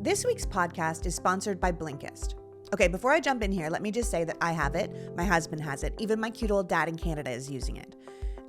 This week's podcast is sponsored by Blinkist. Okay, before I jump in here, let me just say that I have it, my husband has it, even my cute old dad in Canada is using it.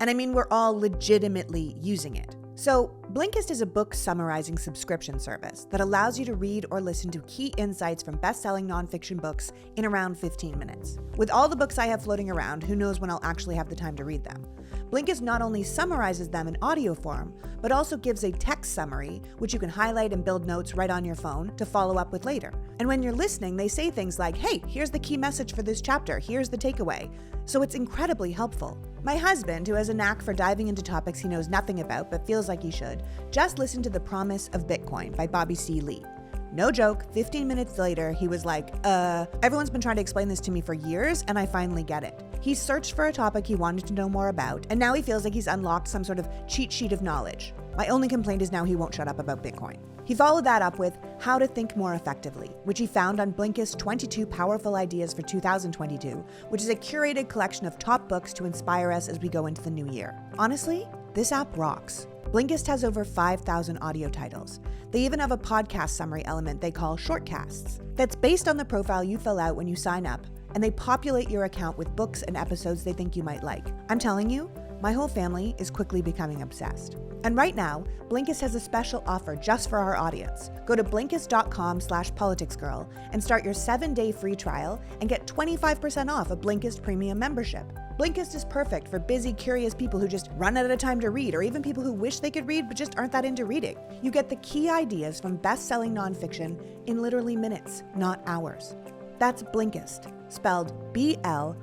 And I mean, we're all legitimately using it. So, Blinkist is a book summarizing subscription service that allows you to read or listen to key insights from best-selling nonfiction books in around 15 minutes. With all the books I have floating around, who knows when I'll actually have the time to read them. Blinkist not only summarizes them in audio form, but also gives a text summary, which you can highlight and build notes right on your phone to follow up with later. And when you're listening, they say things like, hey, here's the key message for this chapter, here's the takeaway. So it's incredibly helpful. My husband, who has a knack for diving into topics he knows nothing about but feels like he should, just listened to The Promise of Bitcoin by Bobby C. Lee. No joke, 15 minutes later, he was like, everyone's been trying to explain this to me for years, and I finally get it. He searched for a topic he wanted to know more about, and now he feels like he's unlocked some sort of cheat sheet of knowledge. My only complaint is now he won't shut up about Bitcoin. He followed that up with How to Think More Effectively, which he found on Blinkist's 22 Powerful Ideas for 2022, which is a curated collection of top books to inspire us as we go into the new year. Honestly, this app rocks. Blinkist has over 5,000 audio titles. They even have a podcast summary element they call Shortcasts that's based on the profile you fill out when you sign up, and they populate your account with books and episodes they think you might like. I'm telling you, my whole family is quickly becoming obsessed. And right now, Blinkist has a special offer just for our audience. Go to Blinkist.com/PoliticsGirl and start your 7-day free trial and get 25% off a Blinkist premium membership. Blinkist is perfect for busy, curious people who just run out of time to read, or even people who wish they could read but just aren't that into reading. You get the key ideas from best-selling nonfiction in literally minutes, not hours. That's Blinkist, spelled Blinkist.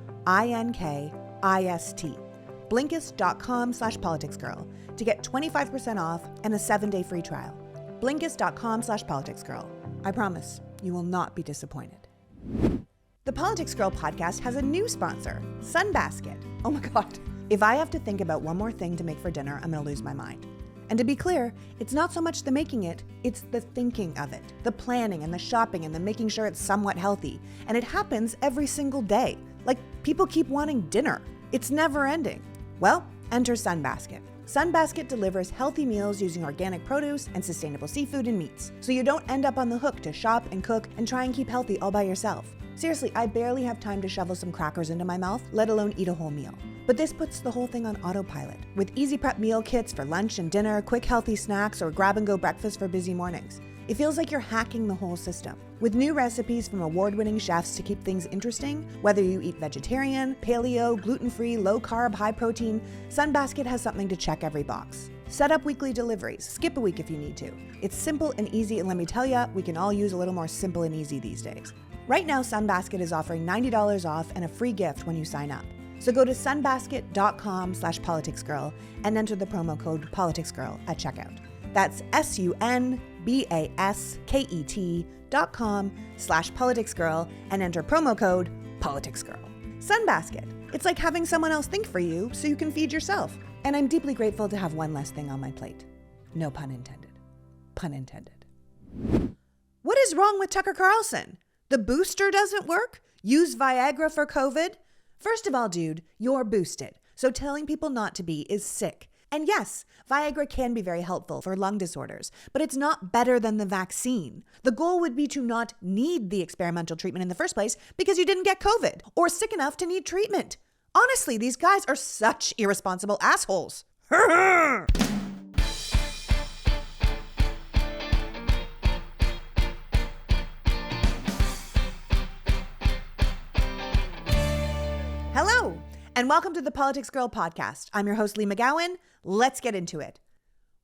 Blinkist.com/PoliticsGirl to get 25% off and a 7-day free trial. Blinkist.com/PoliticsGirl. I promise you will not be disappointed. The Politics Girl Podcast has a new sponsor, Sunbasket. Oh my God. If I have to think about one more thing to make for dinner, I'm gonna lose my mind. And to be clear, it's not so much the making it, it's the thinking of it, the planning and the shopping and the making sure it's somewhat healthy. And it happens every single day. Like, people keep wanting dinner. It's never ending. Well, enter Sunbasket. Sunbasket delivers healthy meals using organic produce and sustainable seafood and meats, so you don't end up on the hook to shop and cook and try and keep healthy all by yourself. Seriously, I barely have time to shovel some crackers into my mouth, let alone eat a whole meal. But this puts the whole thing on autopilot, with easy prep meal kits for lunch and dinner, quick healthy snacks, or grab-and-go breakfast for busy mornings. It feels like you're hacking the whole system. With new recipes from award-winning chefs to keep things interesting, whether you eat vegetarian, paleo, gluten-free, low-carb, high-protein, Sunbasket has something to check every box. Set up weekly deliveries, skip a week if you need to. It's simple and easy, and let me tell ya, we can all use a little more simple and easy these days. Right now, Sunbasket is offering $90 off and a free gift when you sign up. So go to sunbasket.com/politicsgirl and enter the promo code politicsgirl at checkout. That's sunbasket.com/politicsgirl and enter promo code politicsgirl. Sunbasket. It's like having someone else think for you so you can feed yourself. And I'm deeply grateful to have one less thing on my plate. No pun intended. Pun intended. What is wrong with Tucker Carlson? The booster doesn't work? Use Viagra for COVID? First of all, dude, you're boosted. So telling people not to be is sick. And yes, Viagra can be very helpful for lung disorders, but it's not better than the vaccine. The goal would be to not need the experimental treatment in the first place because you didn't get COVID or sick enough to need treatment. Honestly, these guys are such irresponsible assholes. Hello, and welcome to the Politics Girl Podcast. I'm your host, Lee McGowan. Let's get into it.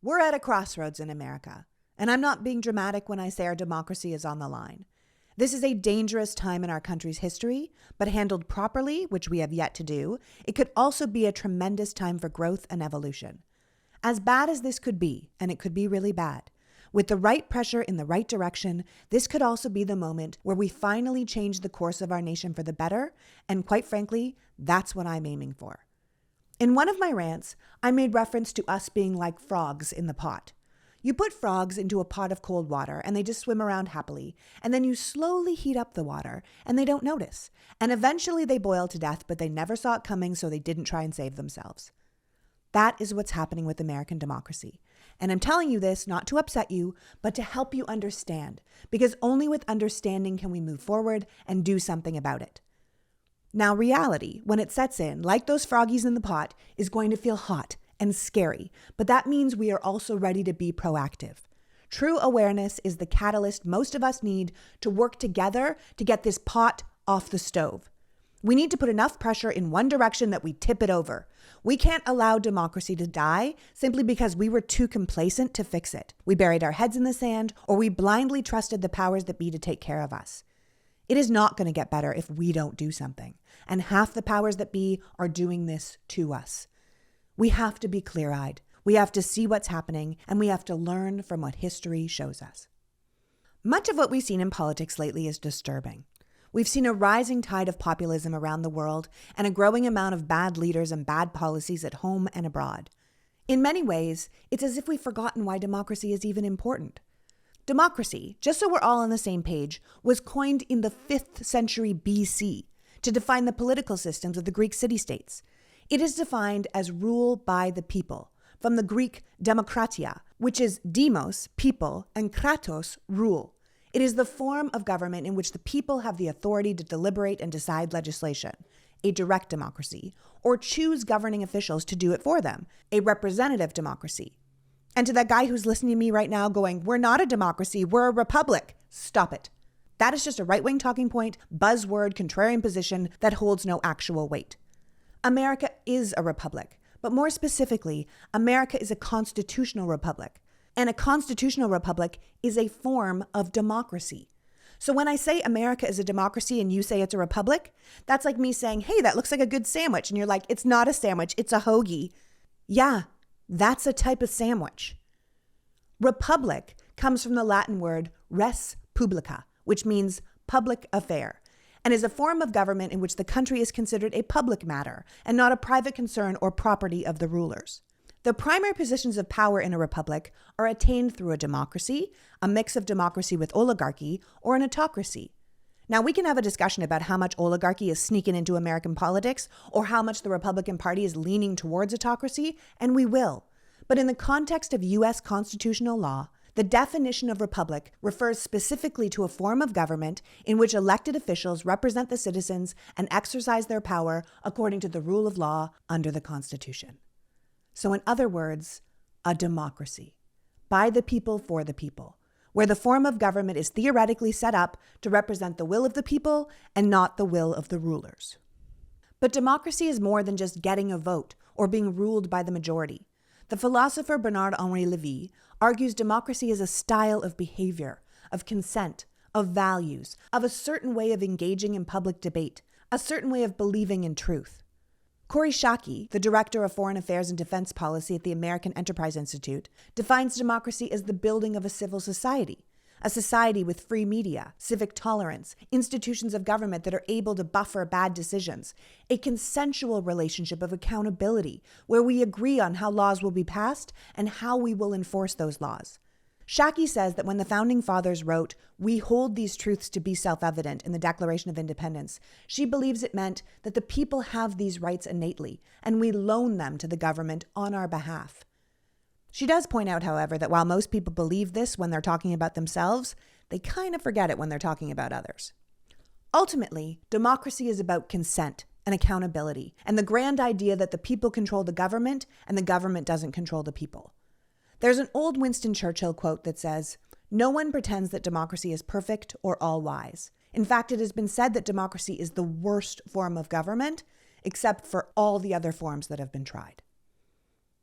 We're at a crossroads in America, and I'm not being dramatic when I say our democracy is on the line. This is a dangerous time in our country's history, but handled properly, which we have yet to do, it could also be a tremendous time for growth and evolution. As bad as this could be, and it could be really bad, with the right pressure in the right direction, this could also be the moment where we finally change the course of our nation for the better, and quite frankly, that's what I'm aiming for. In one of my rants, I made reference to us being like frogs in the pot. You put frogs into a pot of cold water and they just swim around happily, and then you slowly heat up the water and they don't notice. And eventually they boil to death, but they never saw it coming, so they didn't try and save themselves. That is what's happening with American democracy. And I'm telling you this not to upset you, but to help you understand, because only with understanding can we move forward and do something about it. Now, reality, when it sets in, like those froggies in the pot, is going to feel hot and scary, but that means we are also ready to be proactive. True awareness is the catalyst most of us need to work together to get this pot off the stove. We need to put enough pressure in one direction that we tip it over. We can't allow democracy to die simply because we were too complacent to fix it. We buried our heads in the sand, or we blindly trusted the powers that be to take care of us. It is not going to get better if we don't do something. And half the powers that be are doing this to us. We have to be clear-eyed. We have to see what's happening, and we have to learn from what history shows us. Much of what we've seen in politics lately is disturbing. We've seen a rising tide of populism around the world and a growing amount of bad leaders and bad policies at home and abroad. In many ways, it's as if we've forgotten why democracy is even important. Democracy, just so we're all on the same page, was coined in the 5th century BC to define the political systems of the Greek city-states. It is defined as rule by the people, from the Greek demokratia, which is demos, people, and kratos, rule. It is the form of government in which the people have the authority to deliberate and decide legislation, a direct democracy, or choose governing officials to do it for them, a representative democracy. And to that guy who's listening to me right now going, we're not a democracy, we're a republic, stop it. That is just a right-wing talking point, buzzword, contrarian position that holds no actual weight. America is a republic, but more specifically, America is a constitutional republic. And a constitutional republic is a form of democracy. So when I say America is a democracy and you say it's a republic, that's like me saying, hey, that looks like a good sandwich. And you're like, it's not a sandwich, it's a hoagie. Yeah, that's a type of sandwich. Republic comes from the Latin word res publica, which means public affair, and is a form of government in which the country is considered a public matter and not a private concern or property of the rulers. The primary positions of power in a republic are attained through a democracy, a mix of democracy with oligarchy, or an autocracy. Now, we can have a discussion about how much oligarchy is sneaking into American politics or how much the Republican Party is leaning towards autocracy, and we will. But in the context of U.S. constitutional law, the definition of republic refers specifically to a form of government in which elected officials represent the citizens and exercise their power according to the rule of law under the Constitution. So in other words, a democracy, by the people, for the people, where the form of government is theoretically set up to represent the will of the people and not the will of the rulers. But democracy is more than just getting a vote or being ruled by the majority. The philosopher Bernard-Henri Lévy argues democracy is a style of behavior, of consent, of values, of a certain way of engaging in public debate, a certain way of believing in truth. Kori Schake, the director of Foreign Affairs and Defense Policy at the American Enterprise Institute, defines democracy as the building of a civil society, a society with free media, civic tolerance, institutions of government that are able to buffer bad decisions, a consensual relationship of accountability where we agree on how laws will be passed and how we will enforce those laws. Schake says that when the Founding Fathers wrote, "We hold these truths to be self-evident" in the Declaration of Independence, she believes it meant that the people have these rights innately, and we loan them to the government on our behalf. She does point out, however, that while most people believe this when they're talking about themselves, they kind of forget it when they're talking about others. Ultimately, democracy is about consent and accountability, and the grand idea that the people control the government and the government doesn't control the people. There's an old Winston Churchill quote that says, "No one pretends that democracy is perfect or all-wise. In fact, it has been said that democracy is the worst form of government, except for all the other forms that have been tried."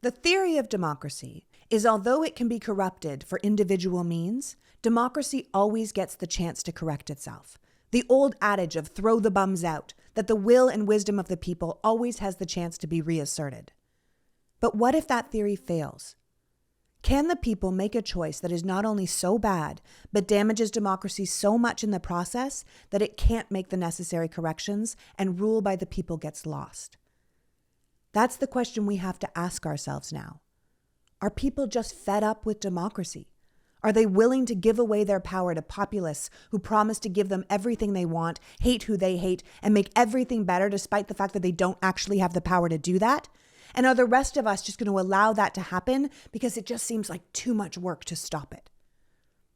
The theory of democracy is although it can be corrupted for individual means, democracy always gets the chance to correct itself. The old adage of throw the bums out, that the will and wisdom of the people always has the chance to be reasserted. But what if that theory fails? Can the people make a choice that is not only so bad, but damages democracy so much in the process that it can't make the necessary corrections and rule by the people gets lost? That's the question we have to ask ourselves now. Are people just fed up with democracy? Are they willing to give away their power to populists who promise to give them everything they want, hate who they hate, and make everything better despite the fact that they don't actually have the power to do that? And are the rest of us just going to allow that to happen because it just seems like too much work to stop it?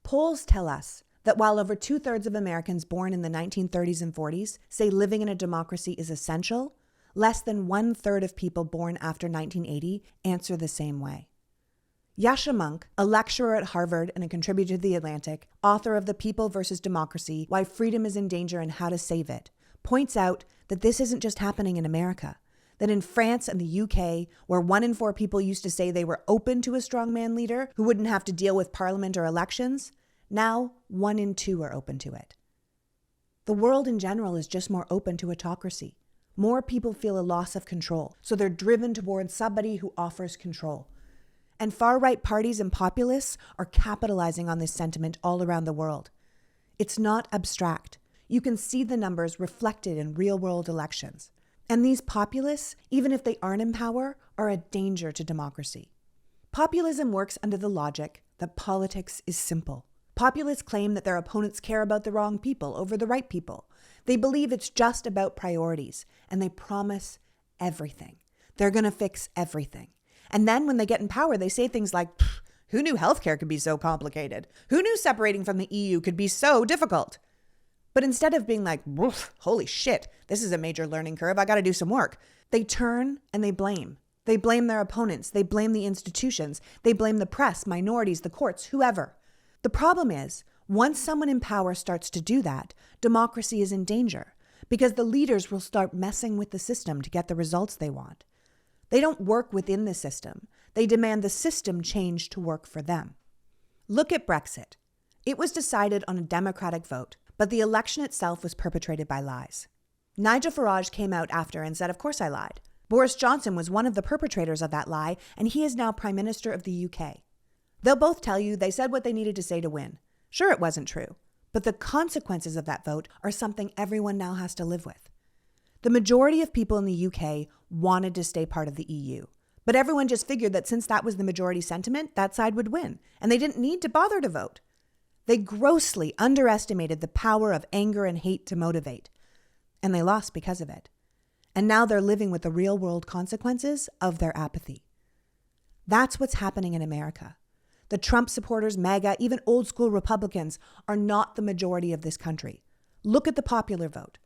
Polls tell us that while over 2/3 of Americans born in the 1930s and 40s say living in a democracy is essential, less than 1/3 of people born after 1980 answer the same way. Yascha Mounk, a lecturer at Harvard and a contributor to The Atlantic, author of The People versus Democracy, Why Freedom is in Danger and How to Save It, points out that this isn't just happening in America, that in France and the UK, where 1 in 4 people used to say they were open to a strongman leader who wouldn't have to deal with parliament or elections, now 1 in 2 are open to it. The world in general is just more open to autocracy. More people feel a loss of control, so they're driven towards somebody who offers control. And far-right parties and populists are capitalizing on this sentiment all around the world. It's not abstract. You can see the numbers reflected in real-world elections. And these populists, even if they aren't in power, are a danger to democracy. Populism works under the logic that politics is simple. Populists claim that their opponents care about the wrong people over the right people. They believe it's just about priorities, and they promise everything. They're going to fix everything. And then when they get in power, they say things like, who knew healthcare could be so complicated? Who knew separating from the EU could be so difficult? But instead of being like, holy shit, this is a major learning curve, I got to do some work, they turn and they blame. They blame their opponents. They blame the institutions. They blame the press, minorities, the courts, whoever. The problem is, once someone in power starts to do that, democracy is in danger because the leaders will start messing with the system to get the results they want. They don't work within the system. They demand the system change to work for them. Look at Brexit. It was decided on a democratic vote, but the election itself was perpetrated by lies. Nigel Farage came out after and said, of course I lied. Boris Johnson was one of the perpetrators of that lie, and he is now Prime Minister of the UK. They'll both tell you they said what they needed to say to win. Sure, it wasn't true, but the consequences of that vote are something everyone now has to live with. The majority of people in the UK wanted to stay part of the EU, but everyone just figured that since that was the majority sentiment, that side would win, and they didn't need to bother to vote. They grossly underestimated the power of anger and hate to motivate, and they lost because of it. And now they're living with the real-world consequences of their apathy. That's what's happening in America. The Trump supporters, MAGA, even old-school Republicans are not the majority of this country. Look at the popular vote.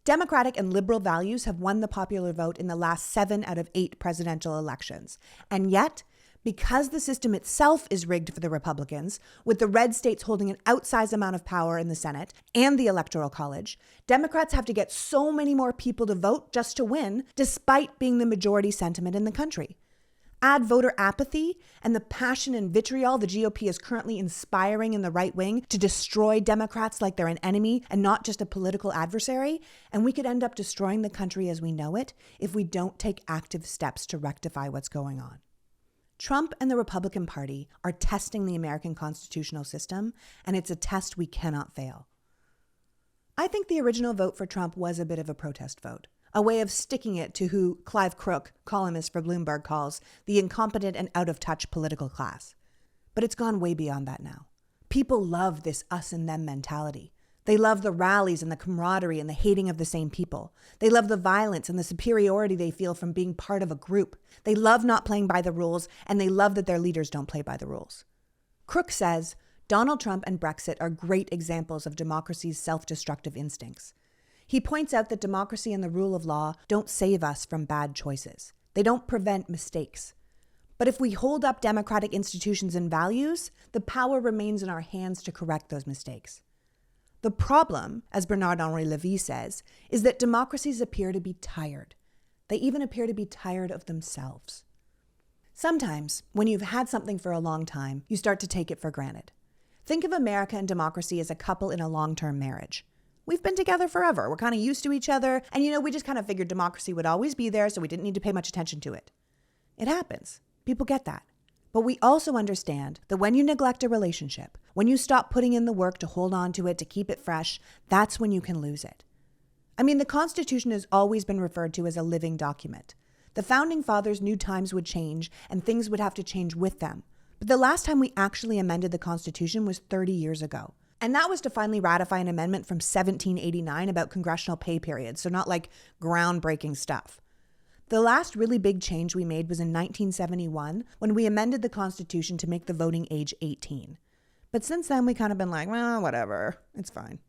Democratic and liberal values have won the popular vote in the last 7 out of 8 presidential elections. And yet, because the system itself is rigged for the Republicans, with the red states holding an outsized amount of power in the Senate and the Electoral College, Democrats have to get so many more people to vote just to win, despite being the majority sentiment in the country. Add voter apathy and the passion and vitriol the GOP is currently inspiring in the right wing to destroy Democrats like they're an enemy and not just a political adversary, and we could end up destroying the country as we know it if we don't take active steps to rectify what's going on. Trump and the Republican Party are testing the American constitutional system, and it's a test we cannot fail. I think the original vote for Trump was a bit of a protest vote. A way of sticking it to who Clive Crook, columnist for Bloomberg, calls the incompetent and out-of-touch political class. But it's gone way beyond that now. People love this us and them mentality. They love the rallies and the camaraderie and the hating of the same people. They love the violence and the superiority they feel from being part of a group. They love not playing by the rules, and they love that their leaders don't play by the rules. Crook says Donald Trump and Brexit are great examples of democracy's self-destructive instincts. He points out that democracy and the rule of law don't save us from bad choices. They don't prevent mistakes. But if we hold up democratic institutions and values, the power remains in our hands to correct those mistakes. The problem, as Bernard-Henri Lévy says, is that democracies appear to be tired. They even appear to be tired of themselves. Sometimes, when you've had something for a long time, you start to take it for granted. Think of America and democracy as a couple in a long-term marriage. We've been together forever. We're kind of used to each other. And, we just kind of figured democracy would always be there, so we didn't need to pay much attention to it. It happens. People get that. But we also understand that when you neglect a relationship, when you stop putting in the work to hold on to it, to keep it fresh, that's when you can lose it. The Constitution has always been referred to as a living document. The Founding Fathers knew times would change and things would have to change with them. But the last time we actually amended the Constitution was 30 years ago. And that was to finally ratify an amendment from 1789 about congressional pay periods, so not like groundbreaking stuff. The last really big change we made was in 1971 when we amended the Constitution to make the voting age 18. But since then, we kind of been like, well, whatever, it's fine.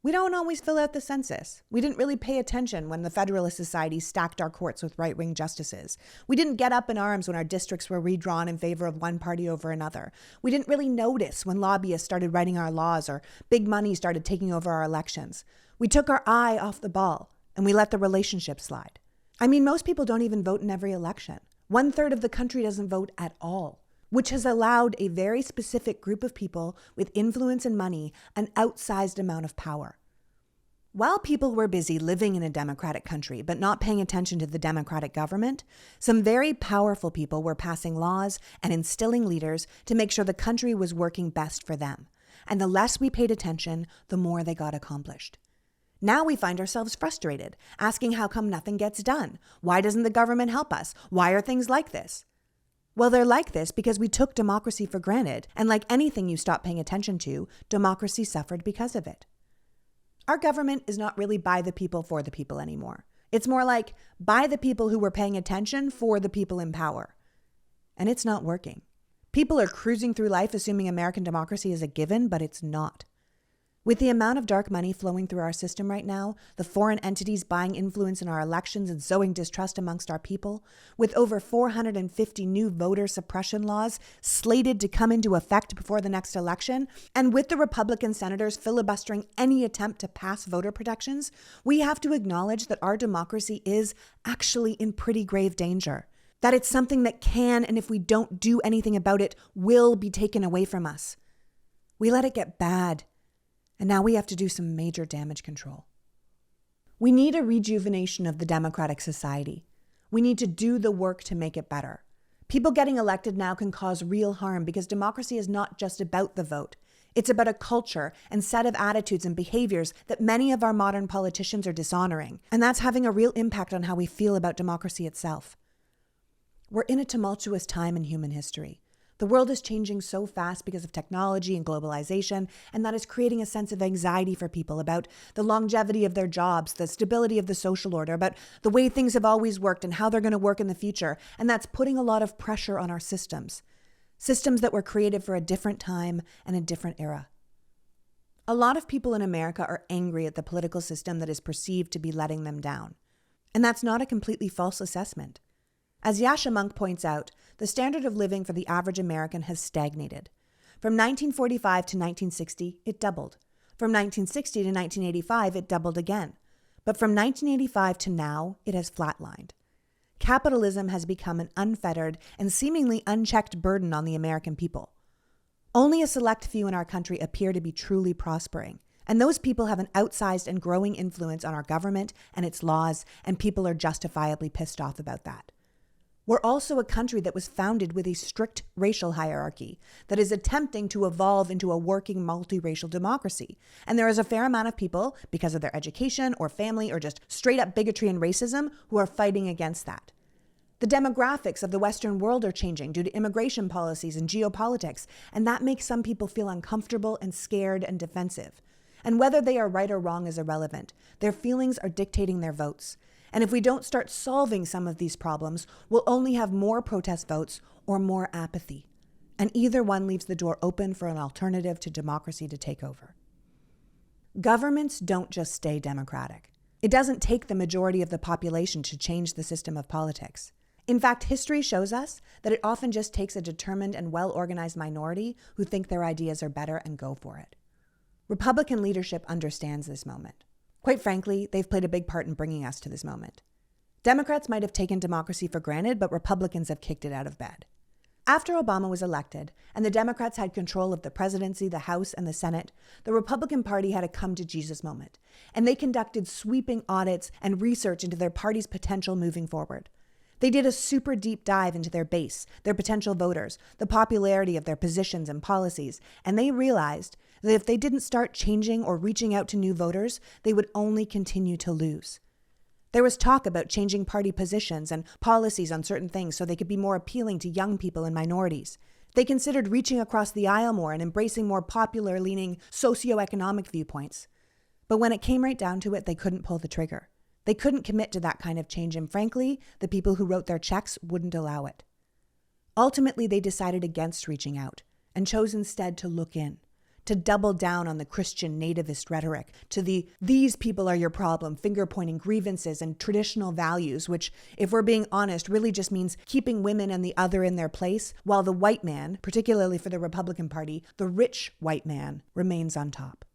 We don't always fill out the census. We didn't really pay attention when the Federalist Society stacked our courts with right-wing justices. We didn't get up in arms when our districts were redrawn in favor of one party over another. We didn't really notice when lobbyists started writing our laws or big money started taking over our elections. We took our eye off the ball and we let the relationship slide. I mean, most people don't even vote in every election. 1/3 of the country doesn't vote at all, which has allowed a very specific group of people with influence and money an outsized amount of power. While people were busy living in a democratic country but not paying attention to the democratic government, some very powerful people were passing laws and instilling leaders to make sure the country was working best for them. And the less we paid attention, the more they got accomplished. Now we find ourselves frustrated, asking how come nothing gets done? Why doesn't the government help us? Why are things like this? Well, they're like this because we took democracy for granted, and like anything you stop paying attention to, democracy suffered because of it. Our government is not really by the people for the people anymore. It's more like by the people who were paying attention for the people in power. And it's not working. People are cruising through life assuming American democracy is a given, but it's not. With the amount of dark money flowing through our system right now, the foreign entities buying influence in our elections and sowing distrust amongst our people, with over 450 new voter suppression laws slated to come into effect before the next election, and with the Republican senators filibustering any attempt to pass voter protections, we have to acknowledge that our democracy is actually in pretty grave danger. That it's something that can, and if we don't do anything about it, will be taken away from us. We let it get bad. And now we have to do some major damage control. We need a rejuvenation of the democratic society. We need to do the work to make it better. People getting elected now can cause real harm because democracy is not just about the vote. It's about a culture and set of attitudes and behaviors that many of our modern politicians are dishonoring. And that's having a real impact on how we feel about democracy itself. We're in a tumultuous time in human history. The world is changing so fast because of technology and globalization, and that is creating a sense of anxiety for people about the longevity of their jobs, the stability of the social order, about the way things have always worked and how they're going to work in the future. And that's putting a lot of pressure on our systems that were created for a different time and a different era. A lot of people in America are angry at the political system that is perceived to be letting them down. And that's not a completely false assessment. As Yasha Monk points out, the standard of living for the average American has stagnated. From 1945 to 1960, it doubled. From 1960 to 1985, it doubled again. But from 1985 to now, it has flatlined. Capitalism has become an unfettered and seemingly unchecked burden on the American people. Only a select few in our country appear to be truly prospering. And those people have an outsized and growing influence on our government and its laws, and people are justifiably pissed off about that. We're also a country that was founded with a strict racial hierarchy that is attempting to evolve into a working multiracial democracy. And there is a fair amount of people, because of their education or family or just straight up bigotry and racism, who are fighting against that. The demographics of the Western world are changing due to immigration policies and geopolitics, and that makes some people feel uncomfortable and scared and defensive. And whether they are right or wrong is irrelevant. Their feelings are dictating their votes. And if we don't start solving some of these problems, we'll only have more protest votes or more apathy. And either one leaves the door open for an alternative to democracy to take over. Governments don't just stay democratic. It doesn't take the majority of the population to change the system of politics. In fact, history shows us that it often just takes a determined and well-organized minority who think their ideas are better and go for it. Republican leadership understands this moment. Quite frankly, they've played a big part in bringing us to this moment. Democrats might have taken democracy for granted, but Republicans have kicked it out of bed. After Obama was elected and the Democrats had control of the presidency, the House, and the Senate, the Republican Party had a come-to-Jesus moment, and they conducted sweeping audits and research into their party's potential moving forward. They did a super deep dive into their base, their potential voters, the popularity of their positions and policies, and they realized that if they didn't start changing or reaching out to new voters, they would only continue to lose. There was talk about changing party positions and policies on certain things so they could be more appealing to young people and minorities. They considered reaching across the aisle more and embracing more popular-leaning socioeconomic viewpoints. But when it came right down to it, they couldn't pull the trigger. They couldn't commit to that kind of change, and frankly, the people who wrote their checks wouldn't allow it. Ultimately, they decided against reaching out and chose instead to look in, to double down on the Christian nativist rhetoric, to the "these people are your problem," finger-pointing grievances and traditional values, which, if we're being honest, really just means keeping women and the other in their place, while the white man, particularly for the Republican Party, the rich white man, remains on top.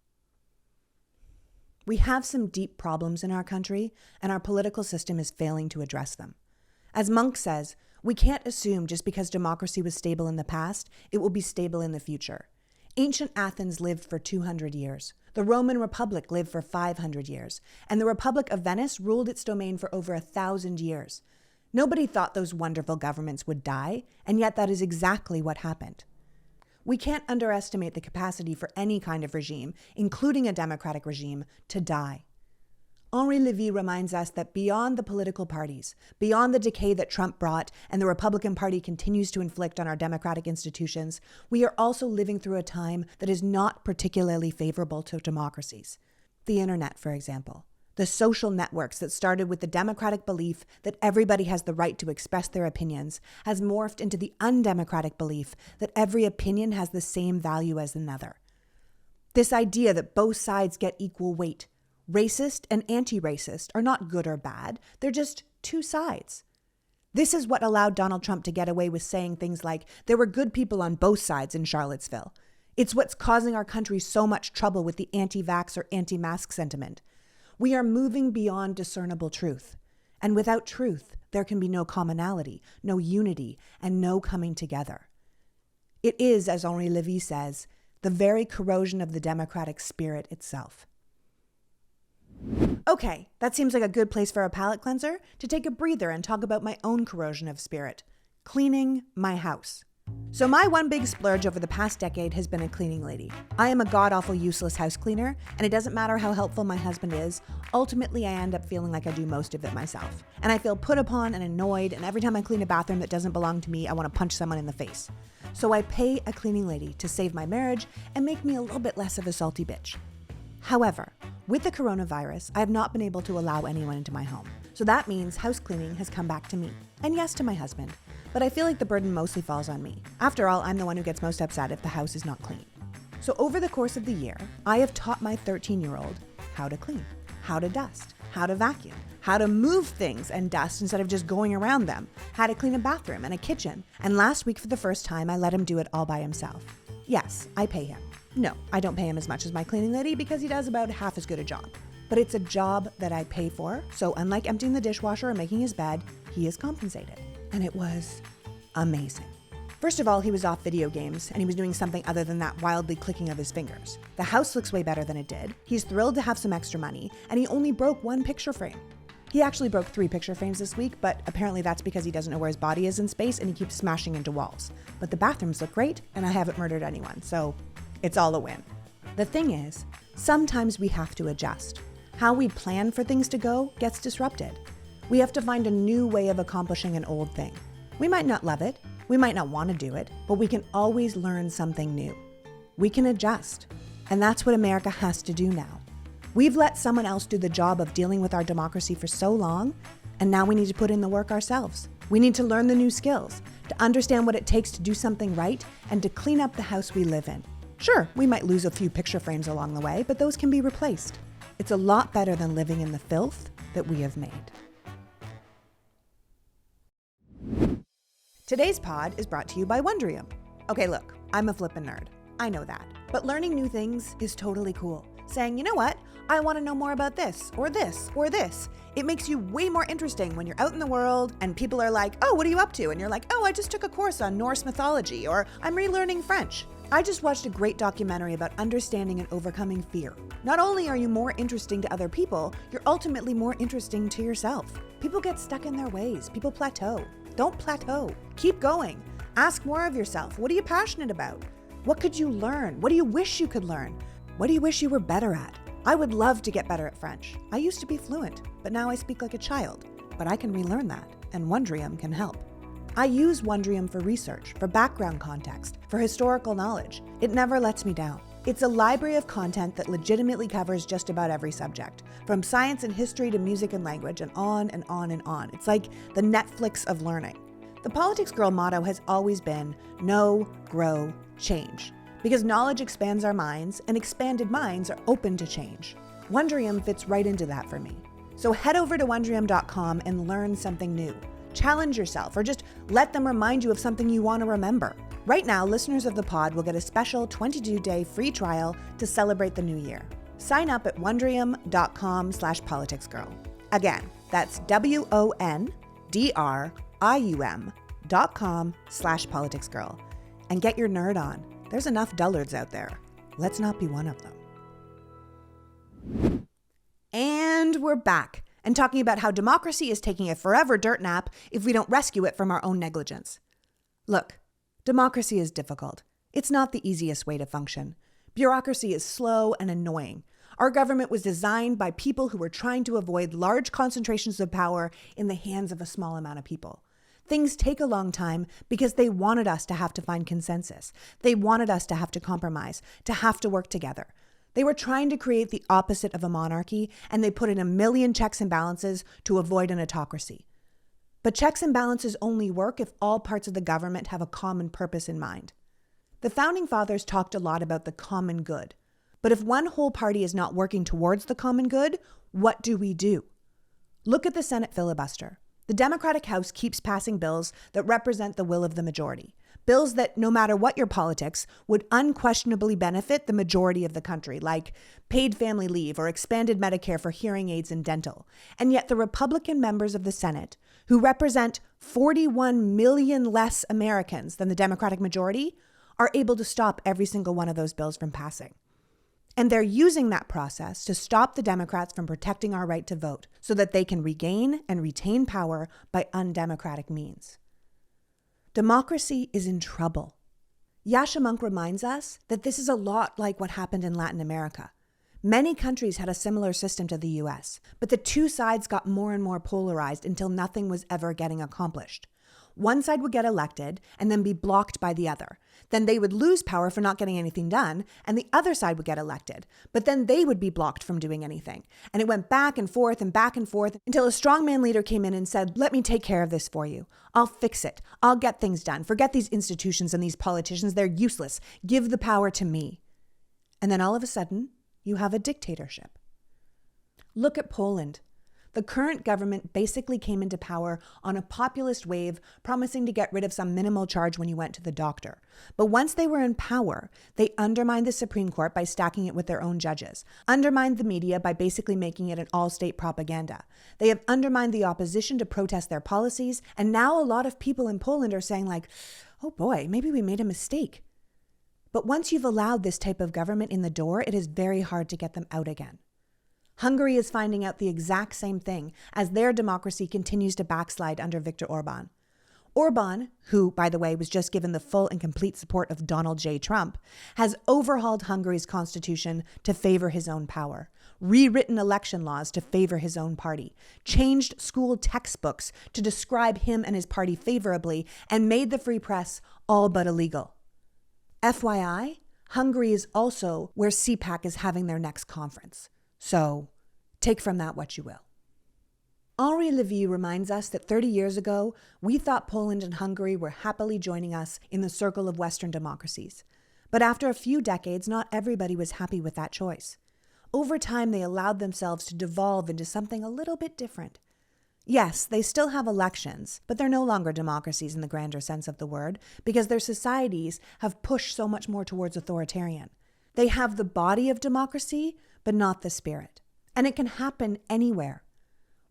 We have some deep problems in our country, and our political system is failing to address them. As Monk says, we can't assume just because democracy was stable in the past, it will be stable in the future. Ancient Athens lived for 200 years. The Roman Republic lived for 500 years. And the Republic of Venice ruled its domain for over 1,000 years. Nobody thought those wonderful governments would die, and yet that is exactly what happened. We can't underestimate the capacity for any kind of regime, including a democratic regime, to die. Henri Levy reminds us that beyond the political parties, beyond the decay that Trump brought and the Republican Party continues to inflict on our democratic institutions, we are also living through a time that is not particularly favorable to democracies. The internet, for example. The social networks that started with the democratic belief that everybody has the right to express their opinions has morphed into the undemocratic belief that every opinion has the same value as another. This idea that both sides get equal weight. Racist and anti-racist are not good or bad. They're just two sides. This is what allowed Donald Trump to get away with saying things like, there were good people on both sides in Charlottesville. It's what's causing our country so much trouble with the anti-vax or anti-mask sentiment. We are moving beyond discernible truth. And without truth, there can be no commonality, no unity, and no coming together. It is, as Henri Levy says, the very corrosion of the democratic spirit itself. Okay, that seems like a good place for a palate cleanser, to take a breather and talk about my own corrosion of spirit. Cleaning my house. So my one big splurge over the past decade has been a cleaning lady. I am a god-awful useless house cleaner, and it doesn't matter how helpful my husband is, ultimately I end up feeling like I do most of it myself. And I feel put upon and annoyed, and every time I clean a bathroom that doesn't belong to me, I want to punch someone in the face. So I pay a cleaning lady to save my marriage and make me a little bit less of a salty bitch. However, with the coronavirus, I have not been able to allow anyone into my home. So that means house cleaning has come back to me. And yes, to my husband. But I feel like the burden mostly falls on me. After all, I'm the one who gets most upset if the house is not clean. So over the course of the year, I have taught my 13-year-old how to clean, how to dust, how to vacuum, how to move things and dust instead of just going around them, how to clean a bathroom and a kitchen. And last week, for the first time, I let him do it all by himself. Yes, I pay him. No, I don't pay him as much as my cleaning lady because he does about half as good a job. But it's a job that I pay for, so unlike emptying the dishwasher or making his bed, he is compensated. And it was amazing. First of all, he was off video games, and he was doing something other than that wildly clicking of his fingers. The house looks way better than it did. He's thrilled to have some extra money, and he only broke one picture frame. He actually broke 3 picture frames this week, but apparently that's because he doesn't know where his body is in space and he keeps smashing into walls. But the bathrooms look great, and I haven't murdered anyone, so it's all a win. The thing is, sometimes we have to adjust. How we plan for things to go gets disrupted. We have to find a new way of accomplishing an old thing. We might not love it, we might not want to do it, but we can always learn something new. We can adjust, and that's what America has to do now. We've let someone else do the job of dealing with our democracy for so long, and now we need to put in the work ourselves. We need to learn the new skills, to understand what it takes to do something right, and to clean up the house we live in. Sure, we might lose a few picture frames along the way, but those can be replaced. It's a lot better than living in the filth that we have made. Today's pod is brought to you by Wondrium. Okay, look, I'm a flippin' nerd. I know that. But learning new things is totally cool. Saying, you know what? I want to know more about this, or this, or this. It makes you way more interesting when you're out in the world and people are like, oh, what are you up to? And you're like, oh, I just took a course on Norse mythology, or I'm relearning French. I just watched a great documentary about understanding and overcoming fear. Not only are you more interesting to other people, you're ultimately more interesting to yourself. People get stuck in their ways. People plateau. Don't plateau. Keep going. Ask more of yourself. What are you passionate about? What could you learn? What do you wish you could learn? What do you wish you were better at? I would love to get better at French. I used to be fluent, but now I speak like a child. But I can relearn that, and Wondrium can help. I use Wondrium for research, for background context, for historical knowledge. It never lets me down. It's a library of content that legitimately covers just about every subject, from science and history to music and language, and on and on and on. It's like the Netflix of learning. The Politics Girl motto has always been know, grow, change. Because knowledge expands our minds, and expanded minds are open to change. Wondrium fits right into that for me. So head over to Wondrium.com and learn something new. Challenge yourself, or just let them remind you of something you want to remember. Right now, listeners of the pod will get a special 22-day free trial to celebrate the new year. Sign up at Wondrium.com/politicsgirl. Again, that's WONDRIUM.com/politicsgirl. And get your nerd on. There's enough dullards out there. Let's not be one of them. And we're back and talking about how democracy is taking a forever dirt nap if we don't rescue it from our own negligence. Look, democracy is difficult. It's not the easiest way to function. Bureaucracy is slow and annoying. Our government was designed by people who were trying to avoid large concentrations of power in the hands of a small amount of people. Things take a long time because they wanted us to have to find consensus. They wanted us to have to compromise, to have to work together. They were trying to create the opposite of a monarchy, and they put in a million checks and balances to avoid an autocracy. But checks and balances only work if all parts of the government have a common purpose in mind. The Founding Fathers talked a lot about the common good. But if one whole party is not working towards the common good, what do we do? Look at the Senate filibuster. The Democratic House keeps passing bills that represent the will of the majority. Bills that, no matter what your politics, would unquestionably benefit the majority of the country, like paid family leave or expanded Medicare for hearing aids and dental. And yet the Republican members of the Senate, who represent 41 million less Americans than the Democratic majority, are able to stop every single one of those bills from passing. And they're using that process to stop the Democrats from protecting our right to vote so that they can regain and retain power by undemocratic means. Democracy is in trouble. Yasha Monk reminds us that this is a lot like what happened in Latin America. Many countries had a similar system to the US, but the two sides got more and more polarized until nothing was ever getting accomplished. One side would get elected and then be blocked by the other. Then they would lose power for not getting anything done, and the other side would get elected. But then they would be blocked from doing anything. And it went back and forth until a strongman leader came in and said, "Let me take care of this for you. I'll fix it. I'll get things done. Forget these institutions and these politicians. They're useless. Give the power to me." And then all of a sudden, you have a dictatorship. Look at Poland. The current government basically came into power on a populist wave promising to get rid of some minimal charge when you went to the doctor. But once they were in power, they undermined the Supreme Court by stacking it with their own judges, undermined the media by basically making it an all-state propaganda. They have undermined the opposition to protest their policies, and now a lot of people in Poland are saying like, oh boy, maybe we made a mistake. But once you've allowed this type of government in the door, it is very hard to get them out again. Hungary is finding out the exact same thing as their democracy continues to backslide under Viktor Orban. Orban, who, by the way, was just given the full and complete support of Donald J. Trump, has overhauled Hungary's constitution to favor his own power, rewritten election laws to favor his own party, changed school textbooks to describe him and his party favorably, and made the free press all but illegal. FYI, Hungary is also where CPAC is having their next conference. So, take from that what you will. Henri Levy reminds us that 30 years ago, we thought Poland and Hungary were happily joining us in the circle of Western democracies. But after a few decades, not everybody was happy with that choice. Over time, they allowed themselves to devolve into something a little bit different. Yes, they still have elections, but they're no longer democracies in the grander sense of the word, because their societies have pushed so much more towards authoritarian. They have the body of democracy, but not the spirit. And it can happen anywhere.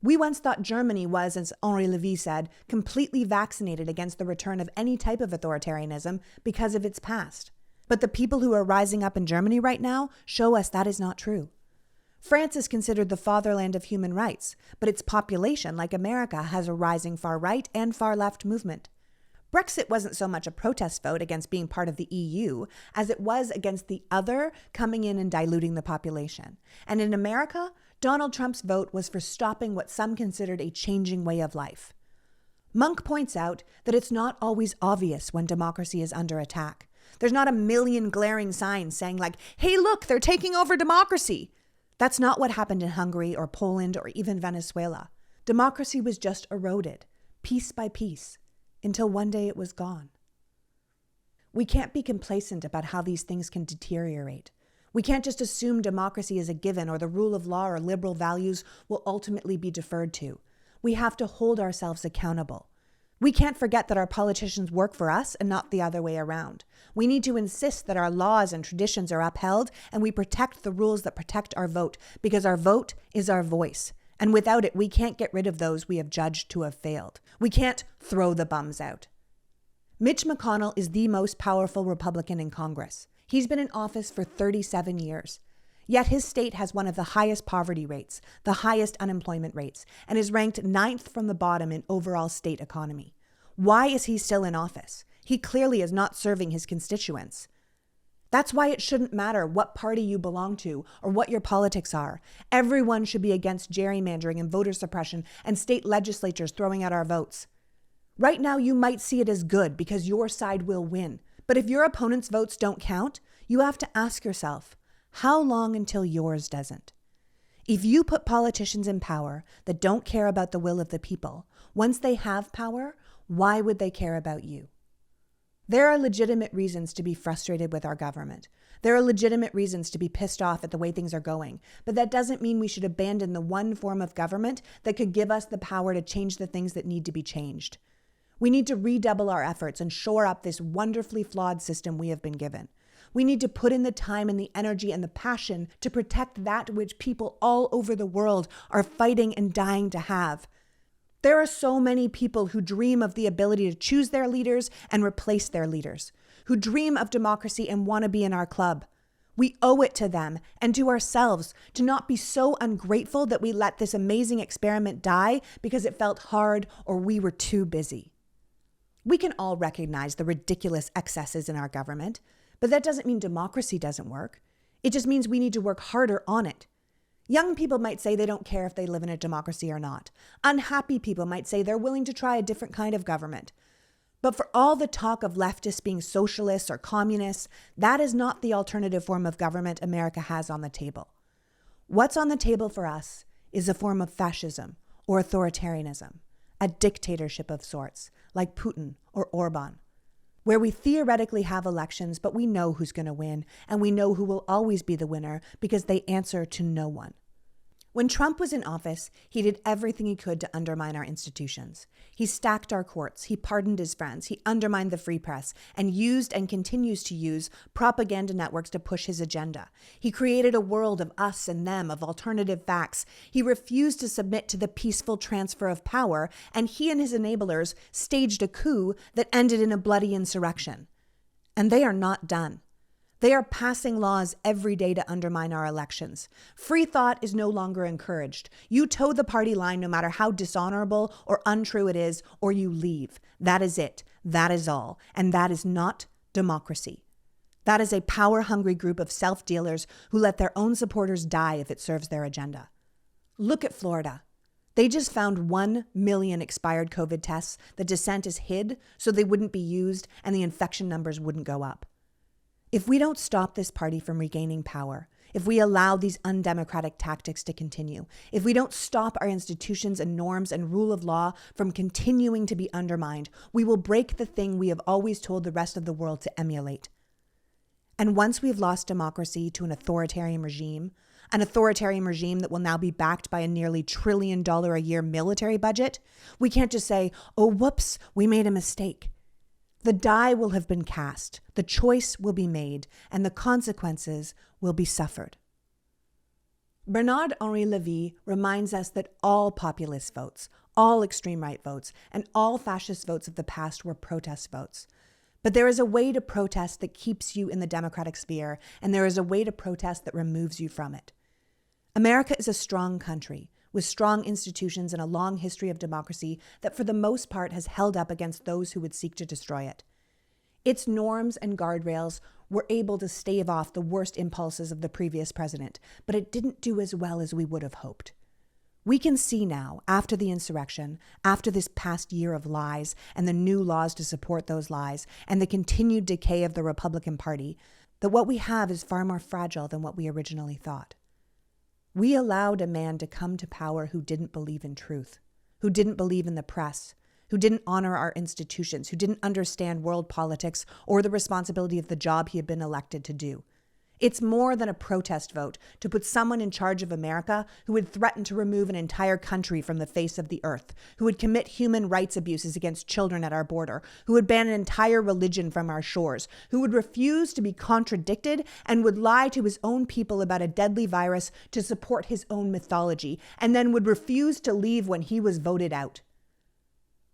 We once thought Germany was, as Henri Levy said, completely vaccinated against the return of any type of authoritarianism because of its past. But the people who are rising up in Germany right now show us that is not true. France is considered the fatherland of human rights, but its population, like America, has a rising far-right and far-left movement. Brexit wasn't so much a protest vote against being part of the EU as it was against the other coming in and diluting the population. And in America, Donald Trump's vote was for stopping what some considered a changing way of life. Monk points out that it's not always obvious when democracy is under attack, There's not a million glaring signs saying like, hey, look, they're taking over democracy. That's not what happened in Hungary or Poland or even Venezuela. Democracy was just eroded, piece by piece, until one day it was gone. We can't be complacent about how these things can deteriorate. We can't just assume democracy is a given or the rule of law or liberal values will ultimately be deferred to. We have to hold ourselves accountable. We can't forget that our politicians work for us and not the other way around. We need to insist that our laws and traditions are upheld and we protect the rules that protect our vote, because our vote is our voice. And without it, we can't get rid of those we have judged to have failed. We can't throw the bums out. Mitch MCConnell is the most powerful Republican in Congress. He's been in office for 37 years. Yet his state has one of the highest poverty rates, the highest unemployment rates, and is ranked 9th from the bottom in overall state economy. Why is he still in office? He clearly is not serving his constituents. That's why it shouldn't matter what party you belong to or what your politics are. Everyone should be against gerrymandering and voter suppression and state legislatures throwing out our votes. Right now, you might see it as good because your side will win. But if your opponent's votes don't count, you have to ask yourself, how long until yours doesn't? If you put politicians in power that don't care about the will of the people, once they have power, why would they care about you? There are legitimate reasons to be frustrated with our government. There are legitimate reasons to be pissed off at the way things are going, but that doesn't mean we should abandon the one form of government that could give us the power to change the things that need to be changed. We need to redouble our efforts and shore up this wonderfully flawed system we have been given. We need to put in the time and the energy and the passion to protect that which people all over the world are fighting and dying to have. There are so many people who dream of the ability to choose their leaders and replace their leaders, who dream of democracy and want to be in our club. We owe it to them and to ourselves to not be so ungrateful that we let this amazing experiment die because it felt hard or we were too busy. We can all recognize the ridiculous excesses in our government, but that doesn't mean democracy doesn't work. It just means we need to work harder on it. Young people might say they don't care if they live in a democracy or not. Unhappy people might say they're willing to try a different kind of government. But for all the talk of leftists being socialists or communists, that is not the alternative form of government America has on the table. What's on the table for us is a form of fascism or authoritarianism, a dictatorship of sorts, like Putin or Orban, where we theoretically have elections, but we know who's going to win, and we know who will always be the winner because they answer to no one. When Trump was in office, he did everything he could to undermine our institutions. He stacked our courts, he pardoned his friends, he undermined the free press, and used and continues to use propaganda networks to push his agenda. He created a world of us and them, of alternative facts. He refused to submit to the peaceful transfer of power, and he and his enablers staged a coup that ended in a bloody insurrection. And they are not done. They are passing laws every day to undermine our elections. Free thought is no longer encouraged. You toe the party line no matter how dishonorable or untrue it is, or you leave. That is it. That is all. And that is not democracy. That is a power-hungry group of self-dealers who let their own supporters die if it serves their agenda. Look at Florida. They just found 1 million expired COVID tests that DeSantis hid so they wouldn't be used and the infection numbers wouldn't go up. If we don't stop this party from regaining power, if we allow these undemocratic tactics to continue, if we don't stop our institutions and norms and rule of law from continuing to be undermined, we will break the thing we have always told the rest of the world to emulate. And once we've lost democracy to an authoritarian regime that will now be backed by a nearly $1 trillion a year military budget, we can't just say, oh, whoops, we made a mistake. The die will have been cast, the choice will be made, and the consequences will be suffered. Bernard-Henri Lévy reminds us that all populist votes, all extreme right votes, and all fascist votes of the past were protest votes. But there is a way to protest that keeps you in the democratic sphere, and there is a way to protest that removes you from it. America is a strong country, with strong institutions and a long history of democracy that for the most part has held up against those who would seek to destroy it. Its norms and guardrails were able to stave off the worst impulses of the previous president, but it didn't do as well as we would have hoped. We can see now, after the insurrection, after this past year of lies and the new laws to support those lies and the continued decay of the Republican Party, that what we have is far more fragile than what we originally thought. We allowed a man to come to power who didn't believe in truth, who didn't believe in the press, who didn't honor our institutions, who didn't understand world politics or the responsibility of the job he had been elected to do. It's more than a protest vote to put someone in charge of America who would threaten to remove an entire country from the face of the earth, who would commit human rights abuses against children at our border, who would ban an entire religion from our shores, who would refuse to be contradicted and would lie to his own people about a deadly virus to support his own mythology, and then would refuse to leave when he was voted out.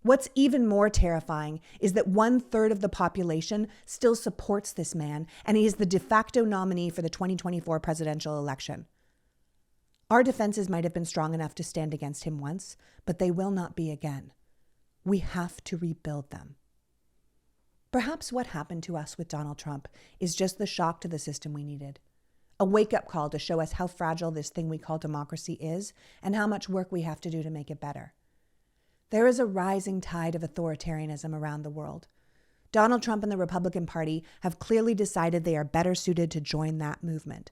What's even more terrifying is that 1/3 of the population still supports this man, and he is the de facto nominee for the 2024 presidential election. Our defenses might have been strong enough to stand against him once, but they will not be again. We have to rebuild them. Perhaps what happened to us with Donald Trump is just the shock to the system we needed. A wake-up call to show us how fragile this thing we call democracy is and how much work we have to do to make it better. There is a rising tide of authoritarianism around the world. Donald Trump and the Republican Party have clearly decided they are better suited to join that movement.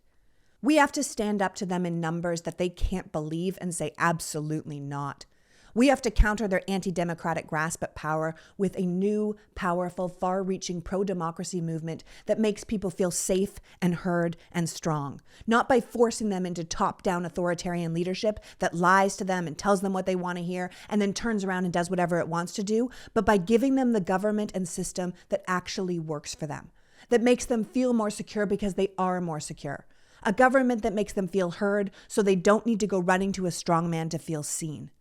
We have to stand up to them in numbers that they can't believe and say absolutely not. We have to counter their anti-democratic grasp at power with a new, powerful, far-reaching pro-democracy movement that makes people feel safe and heard and strong, not by forcing them into top-down authoritarian leadership that lies to them and tells them what they want to hear and then turns around and does whatever it wants to do, but by giving them the government and system that actually works for them, that makes them feel more secure because they are more secure. A government that makes them feel heard so they don't need to go running to a strongman to feel seen.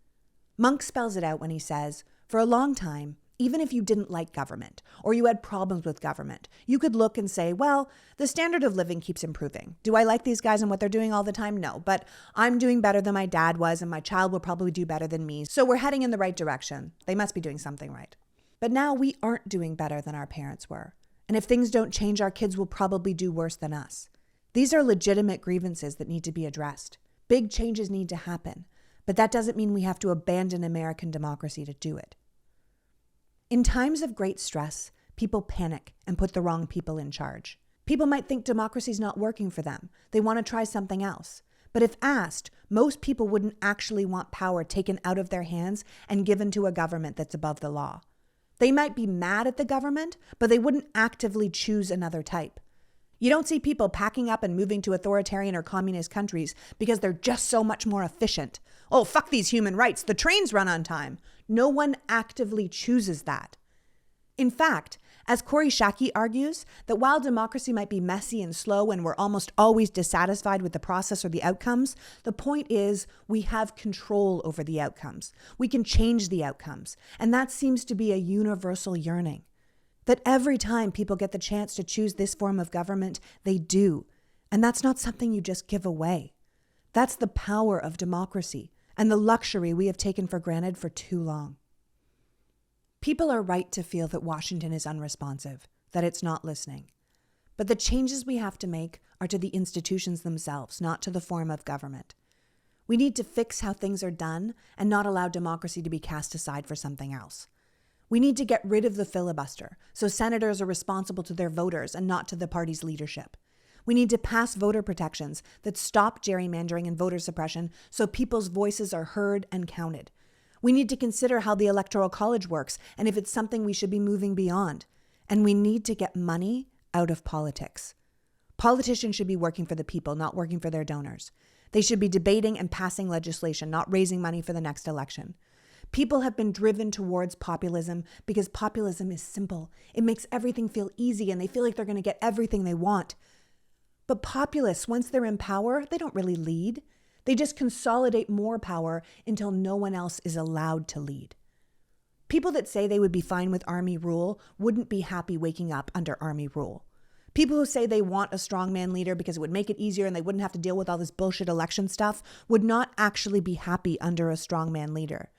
Monk spells it out when he says, for a long time, even if you didn't like government or you had problems with government, you could look and say, well, the standard of living keeps improving. Do I like these guys and what they're doing all the time? No, but I'm doing better than my dad was and my child will probably do better than me. So we're heading in the right direction. They must be doing something right. But now we aren't doing better than our parents were. And if things don't change, our kids will probably do worse than us. These are legitimate grievances that need to be addressed. Big changes need to happen. But that doesn't mean we have to abandon American democracy to do it. In times of great stress, people panic and put the wrong people in charge. People might think democracy's not working for them. They want to try something else. But if asked, most people wouldn't actually want power taken out of their hands and given to a government that's above the law. They might be mad at the government, but they wouldn't actively choose another type. You don't see people packing up and moving to authoritarian or communist countries because they're just so much more efficient. Oh, fuck these human rights. The trains run on time. No one actively chooses that. In fact, as Corey Shaki argues, that while democracy might be messy and slow and we're almost always dissatisfied with the process or the outcomes, the point is we have control over the outcomes. We can change the outcomes. And that seems to be a universal yearning. That every time people get the chance to choose this form of government, they do. And that's not something you just give away. That's the power of democracy and the luxury we have taken for granted for too long. People are right to feel that Washington is unresponsive, that it's not listening. But the changes we have to make are to the institutions themselves, not to the form of government. We need to fix how things are done and not allow democracy to be cast aside for something else. We need to get rid of the filibuster so senators are responsible to their voters and not to the party's leadership. We need to pass voter protections that stop gerrymandering and voter suppression so people's voices are heard and counted. We need to consider how the Electoral College works and if it's something we should be moving beyond. And we need to get money out of politics. Politicians should be working for the people, not working for their donors. They should be debating and passing legislation, not raising money for the next election. People have been driven towards populism because populism is simple. It makes everything feel easy and they feel like they're going to get everything they want. But populists, once they're in power, they don't really lead. They just consolidate more power until no one else is allowed to lead. People that say they would be fine with army rule wouldn't be happy waking up under army rule. People who say they want a strongman leader because it would make it easier and they wouldn't have to deal with all this bullshit election stuff would not actually be happy under a strongman leader.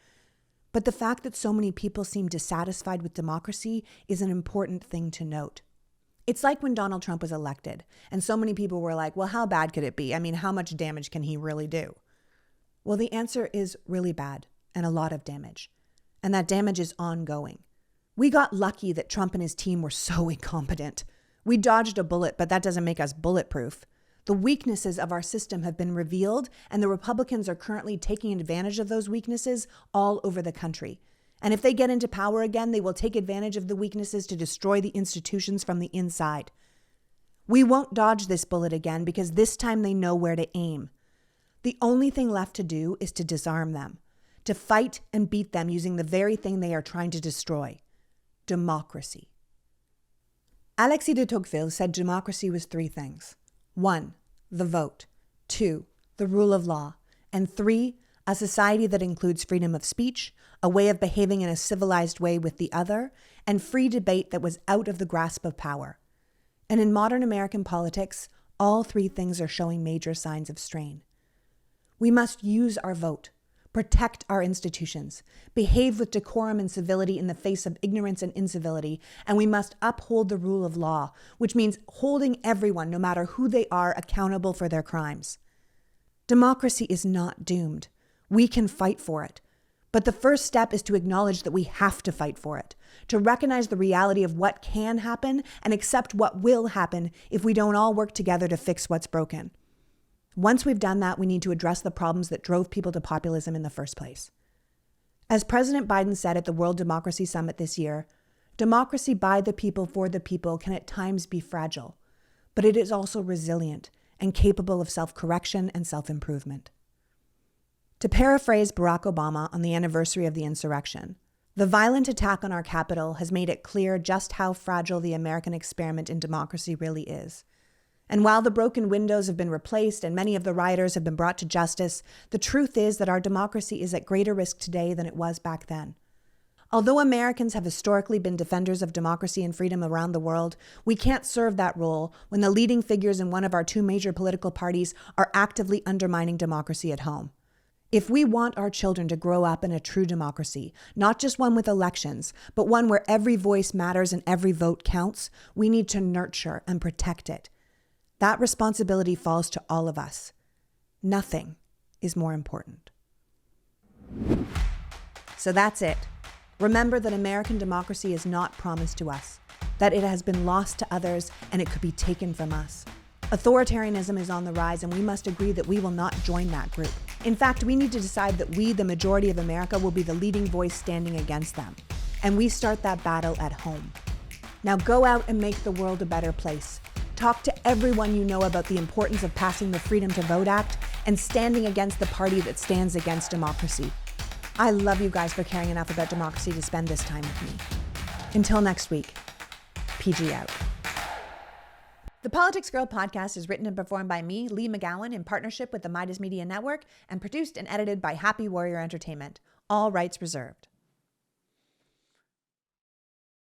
But the fact that so many people seem dissatisfied with democracy is an important thing to note. It's like when Donald Trump was elected and so many people were like, well, how bad could it be? I mean, how much damage can he really do? Well, the answer is really bad and a lot of damage. And that damage is ongoing. We got lucky that Trump and his team were so incompetent. We dodged a bullet, but that doesn't make us bulletproof. The weaknesses of our system have been revealed, and the Republicans are currently taking advantage of those weaknesses all over the country. And if they get into power again, they will take advantage of the weaknesses to destroy the institutions from the inside. We won't dodge this bullet again because this time they know where to aim. The only thing left to do is to disarm them, to fight and beat them using the very thing they are trying to destroy: democracy. Alexis de Tocqueville said democracy was 3 things. 1, the vote. 2, the rule of law. And 3, a society that includes freedom of speech, a way of behaving in a civilized way with the other, and free debate that was out of the grasp of power. And in modern American politics, all 3 things are showing major signs of strain. We must use our vote, protect our institutions, behave with decorum and civility in the face of ignorance and incivility, and we must uphold the rule of law, which means holding everyone, no matter who they are, accountable for their crimes. Democracy is not doomed. We can fight for it. But the first step is to acknowledge that we have to fight for it, to recognize the reality of what can happen and accept what will happen if we don't all work together to fix what's broken. Once we've done that, we need to address the problems that drove people to populism in the first place. As President Biden said at the World Democracy Summit this year, democracy by the people for the people can at times be fragile, but it is also resilient and capable of self-correction and self-improvement. To paraphrase Barack Obama on the anniversary of the insurrection, the violent attack on our Capitol has made it clear just how fragile the American experiment in democracy really is. And while the broken windows have been replaced and many of the rioters have been brought to justice, the truth is that our democracy is at greater risk today than it was back then. Although Americans have historically been defenders of democracy and freedom around the world, we can't serve that role when the leading figures in one of our 2 major political parties are actively undermining democracy at home. If we want our children to grow up in a true democracy, not just one with elections, but one where every voice matters and every vote counts, we need to nurture and protect it. That responsibility falls to all of us. Nothing is more important. So that's it. Remember that American democracy is not promised to us, that it has been lost to others and it could be taken from us. Authoritarianism is on the rise, and we must agree that we will not join that group. In fact, we need to decide that we, the majority of America, will be the leading voice standing against them. And we start that battle at home. Now go out and make the world a better place. Talk to everyone you know about the importance of passing the Freedom to Vote Act and standing against the party that stands against democracy. I love you guys for caring enough about democracy to spend this time with me. Until next week, PG out. The PoliticsGirl Podcast is written and performed by me, Lee McGowan, in partnership with the Meidas Media Network, and produced and edited by Happy Warrior Entertainment. All rights reserved.